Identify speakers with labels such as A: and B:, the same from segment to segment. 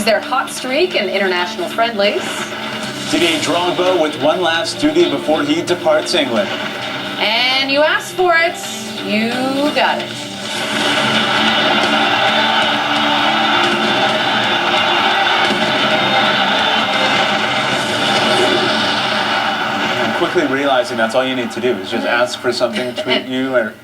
A: continues their hot streak in international friendlies.
B: Didier Drogba with one last duty before he departs England.
A: And you asked for it, you got it.
B: Quickly realizing that's all you need to do is just ask for something, tweet you, or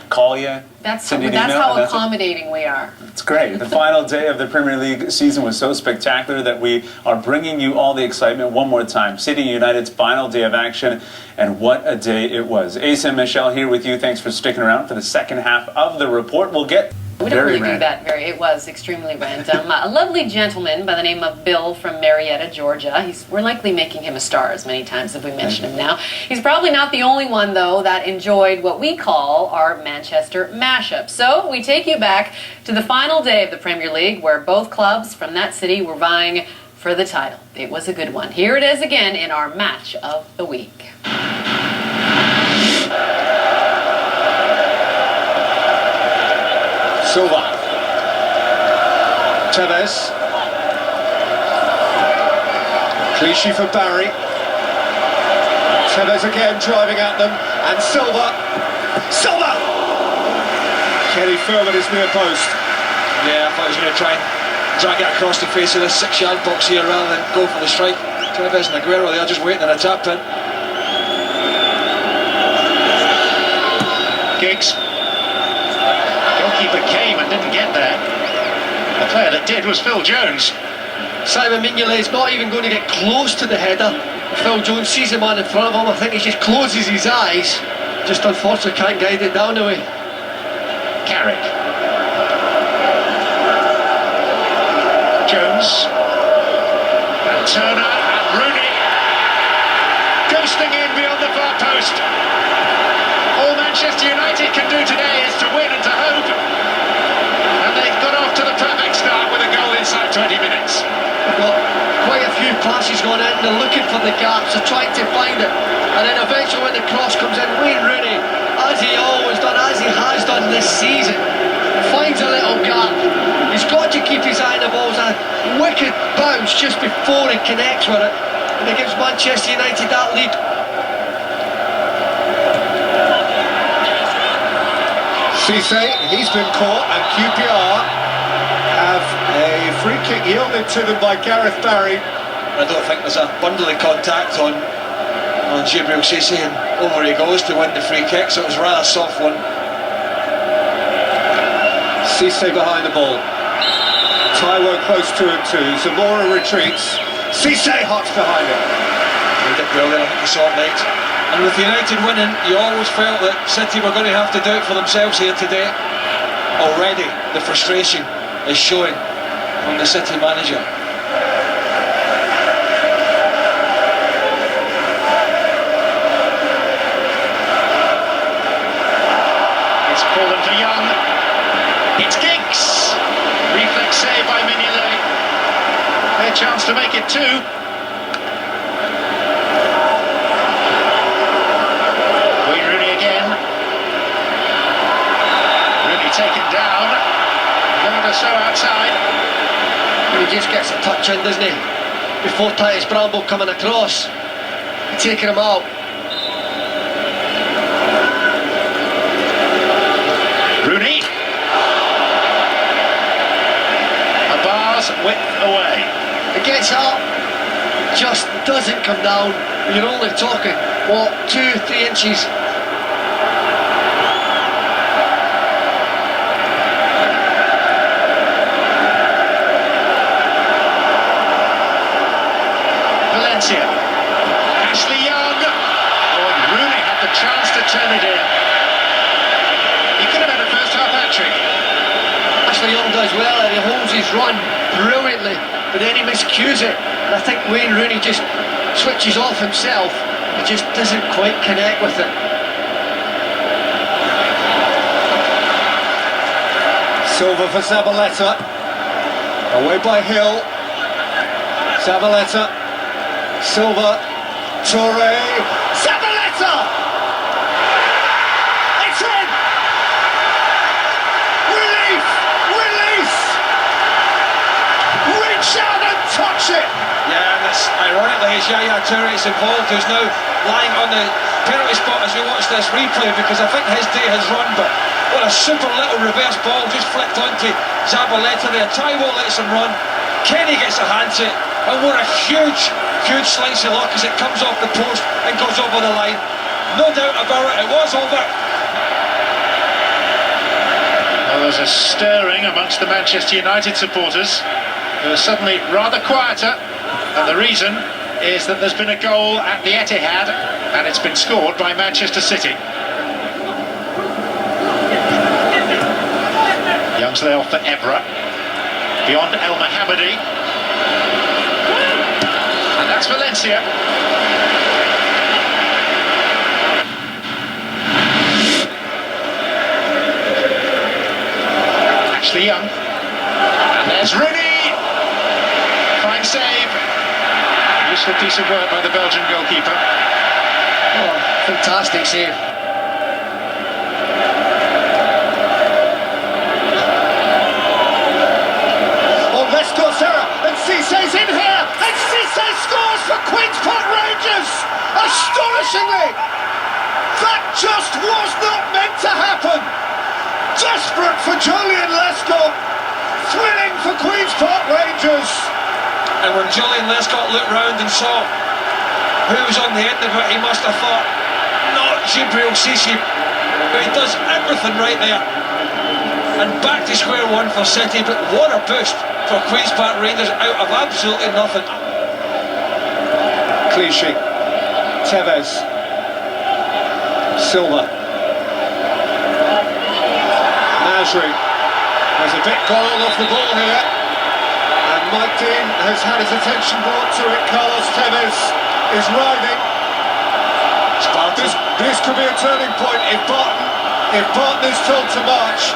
B: call you.
A: That's how accommodating we are.
B: It's great. The final day of the Premier League season was so spectacular that we are bringing you all the excitement one more time. City United's final day of action, and what a day it was. Asa and Michelle here with you. Thanks for sticking around for the second half of the report. We'll get
A: We don't really do that it was extremely random. A lovely gentleman by the name of Bill from Marietta, Georgia. We're likely making him a star as many times as we mention him now. He's probably not the only one, though, that enjoyed what we call our Manchester mashup. So we take you back to the final day of the Premier League, where both clubs from that city were vying for the title. It was a good one. Here it is again in our match of the week.
C: Silva. Tevez. Clichy for Barry. Tevez again driving at them. And Silva. Silva! Kenny firm at his near post.
D: Yeah, I thought he was going to try and drag it across the face of this 6-yard box here rather than go for the strike. Tevez and Aguero, they're just waiting on a tap in.
E: Giggs. Goalkeeper came and didn't get there. The player that did was Phil Jones.
F: Simon Mignolet's not even going to get close to the header. Phil Jones sees him on in front of him. I think he just closes his eyes. Just unfortunately can't guide it down the way.
E: Carrick. Jones. And Turner and Rooney. Ghosting in beyond the far post. All Manchester United can do today is to win and to hope. And they've got off to the perfect start with a goal inside 20 minutes.
F: They've got quite a few passes going in, they're looking for the gaps, they're trying to find it. And then eventually when the cross comes in, Wayne Rooney, as he always done, as he has done this season, finds a little gap. He's got to keep his eye on the ball. It's a wicked bounce just before he connects with it. And it gives Manchester United that lead.
C: Cisse, he's been caught, and QPR have a free kick yielded to them by Gareth Barry.
D: I don't think there's a bundle of contact on Djibril Cisse, and over he goes to win the free kick, so it was a rather soft one.
C: Cisse behind the ball. Taiwo close to him too. Zamora retreats. Cisse hops behind him.
D: He did brilliant, I think he saw it late. And with United winning, you always felt that City were going to have to do it for themselves here today. Already, the frustration is showing from the City manager.
E: It's fallen for Young. It's Giggs. Reflex save by Mignolet. Their chance to make it 2. Taken down, Ronaldo so outside.
F: And he just gets a touch in, doesn't he? Before Titus Bramble coming across, taking him out.
E: Rooney. A bar's width away.
F: It gets up, just doesn't come down. You're only talking, what, 2-3 inches.
E: Ashley Young. Oh, and Rooney had the chance to turn it in. He could have had a first half hat-trick.
F: Ashley Young does well and he holds his run brilliantly, but then he miscues it. And I think Wayne Rooney just switches off himself. He just doesn't quite connect with it.
C: Silva for Zabaleta. Away by Hill. Zabaleta. Silva, Toure, Zabaleta! It's in! Relief! Release! Reach touch it.
D: Yeah, and it's ironically it's Yaya Toure involved, who's now lying on the penalty spot as we watch this replay, because I think his day has run. But what a super little reverse ball just flicked onto Zabaleta there. Taiwo lets him run, Kenny gets a hand to it, and what a huge slice of luck as it comes off the post and goes over the line. No doubt about it, it was over.
E: Well, there's a stirring amongst the Manchester United supporters, who are suddenly rather quieter, and the reason is that there's been a goal at the Etihad and it's been scored by Manchester City. Young's there for Evra, beyond El Mohammadi, and that's Valencia. Ashley Young, and there's Rooney, fine save, useful piece of work by the Belgian goalkeeper.
F: Oh, fantastic save.
C: Oh, Lescott Serra, and Cissé's in here, and Cissé scores for Queen's Park Rangers! Astonishingly! That just was not meant to happen! Desperate for Julian Lescott, thrilling for Queen's Park Rangers!
D: And when Julian Lescott looked round and saw who was on the end of it, he must have thought, not Djibril Cissé, but he does everything right there. And back to square one for City, but what a boost for Queen's Park Rangers out of absolutely nothing.
C: Clichy, Tevez, Silva, Nasri. There's a bit goal off the ball here, and Mike Dean has had his attention brought to it. Carlos Tevez is riding. This could be a turning point if Barton is told to march.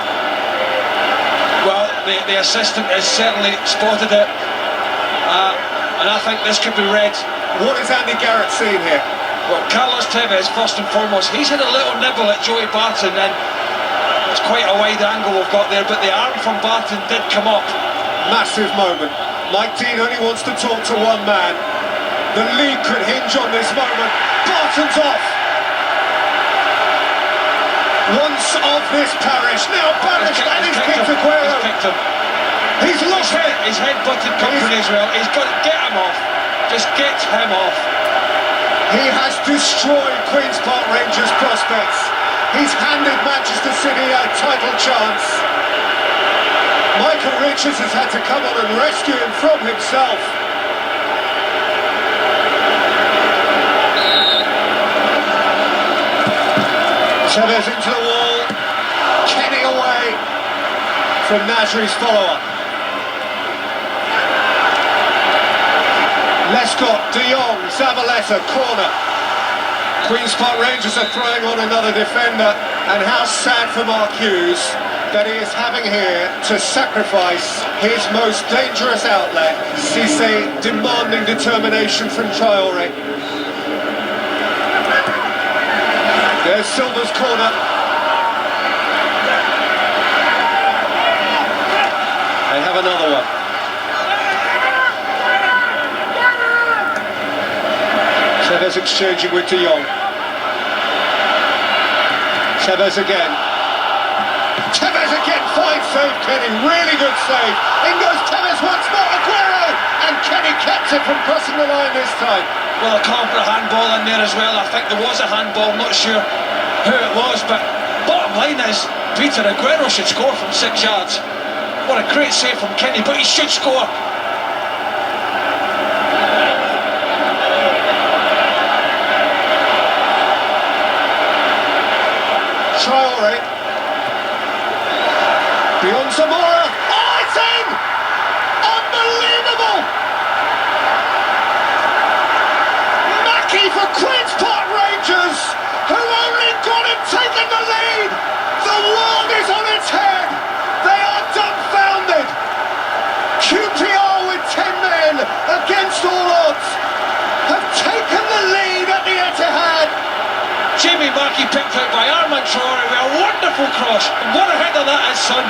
D: Well, the assistant has certainly spotted it, and I think this could be read.
C: What is Andy Garrett seeing here?
D: Well, Carlos Tevez, first and foremost, he's had a little nibble at Joey Barton, and it's quite a wide angle we've got there, but the arm from Barton did come up.
C: Massive moment. Mike Dean only wants to talk to one man. The league could hinge on this moment. Barton's off. Once of this parish, now banished, and he's kicked Aguero. He's lost it.
D: His head butted Company as well. He's got to get him off. Just get him off.
C: He has destroyed Queen's Park Rangers' prospects. He's handed Manchester City a title chance. Michael Richards has had to come on and rescue him from himself. Tevez into the wall, Kenny away from Nasri's follow-up. Lescott, De Jong, Zabaleta, corner. Queen's Park Rangers are throwing on another defender, and how sad for Mark Hughes that he is having here to sacrifice his most dangerous outlet. Cissé demanding determination from Traoré. There's Silva's corner. They have another one. Tevez exchanging with De Jong. Tevez again. Tevez again, fine save, Kenny, really good save. In goes Tevez once more, Aguero! And Kenny kept it from crossing the line this time.
D: Well, a call for a handball in there as well. I think there was a handball, not sure who it was, but bottom line is Peter Aguero should score from 6 yards. What a great save from Kenny, but he should score.
C: Traoré. Beyond Zamora. Oh, it's in! Unbelievable! Mackie for Queen's Park Rangers, who only got him taking the lead. The world is on its head. They are dumbfounded. QPR with 10 men against all odds have taken the lead at the Etihad.
D: Jamie Mackie picked out by Armand Traoré with a wonderful cross. What a header that is, son.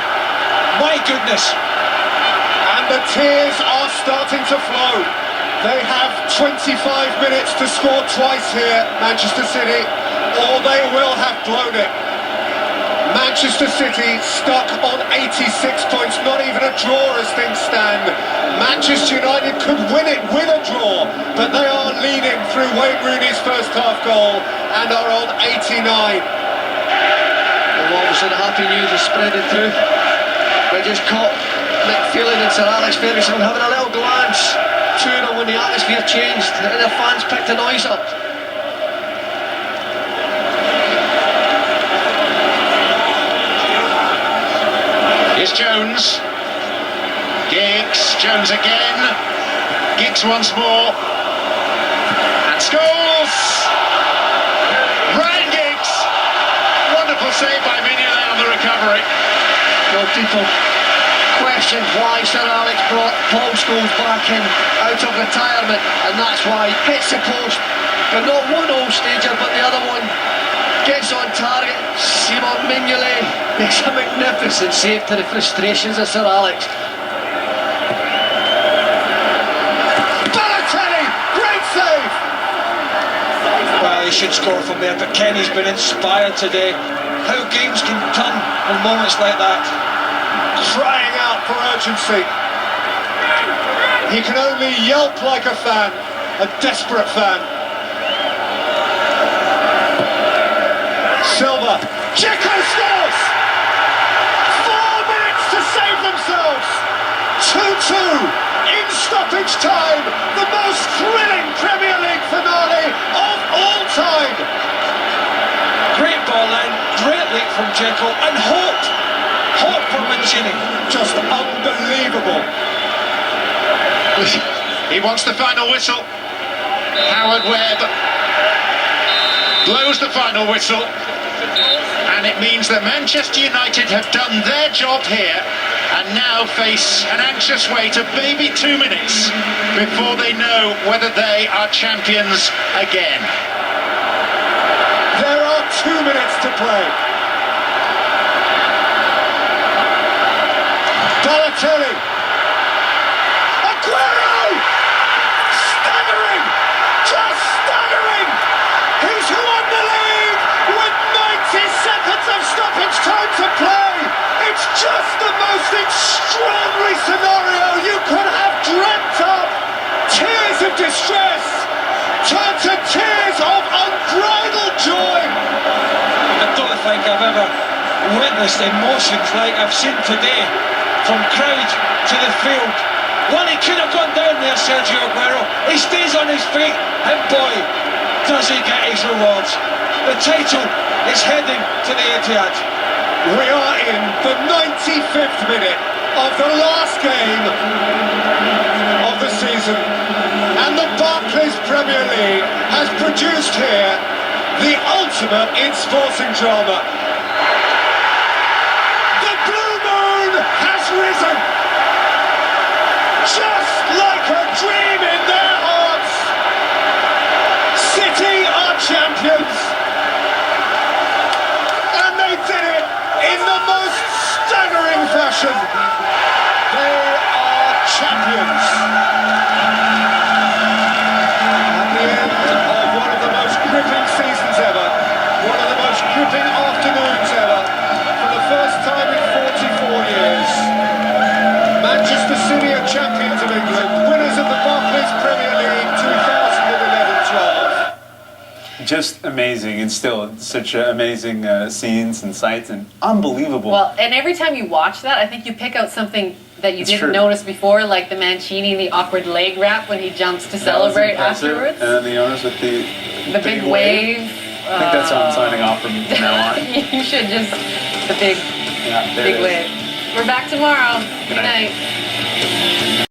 D: My goodness.
C: And And the tears are starting to flow. They have 25 minutes to score twice here, Manchester City, or they will have blown it. Manchester City stuck on 86 points, not even a draw as things stand. Manchester United could win it with a draw, but they are leading through Wayne Rooney's first half goal and are on 89.
F: Well, obviously the happy news is spreading through. We just caught Mick Phelan and Sir Alex Ferguson having a little glance to them when the atmosphere changed and the fans picked the noise up.
E: Here's Jones. Giggs. Jones again. Giggs once more. And scores! Ryan Giggs! Wonderful save by Mignolet on the recovery.
F: Well, people questioned why Sir Alex brought Paul Scholes back in out of retirement, and that's why he hits the post. But not one All-Stager, but the other one gets on target. Simon Mignolet makes a magnificent save to the frustrations of Sir Alex.
C: Balotelli, great save!
D: Well, he should score from there, but Kenny's been inspired today. How games can turn in moments like that.
C: Crying out for urgency. He can only yelp like a fan, a desperate fan. Silva, Dzeko scores! 4 minutes to save themselves. 2-2 in stoppage time. The most thrilling Premier League finale of all time.
D: Great ball in, great leap from Dzeko, and Holt for Mancini.
C: Just unbelievable.
E: He wants the final whistle. Howard Webb blows the final whistle. And it means that Manchester United have done their job here and now face an anxious wait of maybe 2 minutes before they know whether they are champions again.
C: There are 2 minutes to play. Balotelli. Aguero! Staggering! Just staggering! He's won the league with 90 seconds of stoppage time to play! It's just the most extraordinary scenario you could have dreamt of! Tears of distress turn to tears of unbridled joy!
D: I don't think I've ever witnessed emotions like I've seen today, from crowd to the field. Well, he could have gone down there, Sergio Aguero. He stays on his feet, and boy, does he get his rewards. The title is heading to the Etihad.
C: We are in the 95th minute of the last game of the season, and the Barclays Premier League has produced here the ultimate in sporting drama. The blue moon has risen, just like a dream in their hearts. City are champions, and they did it in the most staggering fashion. They are champions. At the end of one of the most gripping seasons ever, one of the most gripping afternoons ever, for the first time in 44 years, Manchester City are champions of England, winners of the Barclays Premier League 2011-12.
B: Just amazing, and still such amazing scenes and sights, and unbelievable.
A: Well, and every time you watch that, I think you pick out something that you
B: It's
A: didn't
B: true.
A: notice before, like the Mancini, the awkward leg wrap when he jumps to
B: That was
A: celebrate
B: impressive.
A: afterwards.
B: And then the owners with the
A: The big wave.
B: I think that's how I'm signing off from now on.
A: You should just, the big
B: Yeah, there it
A: big
B: is.
A: wave. We're back tomorrow.
B: Good
A: Good
B: night.
A: night.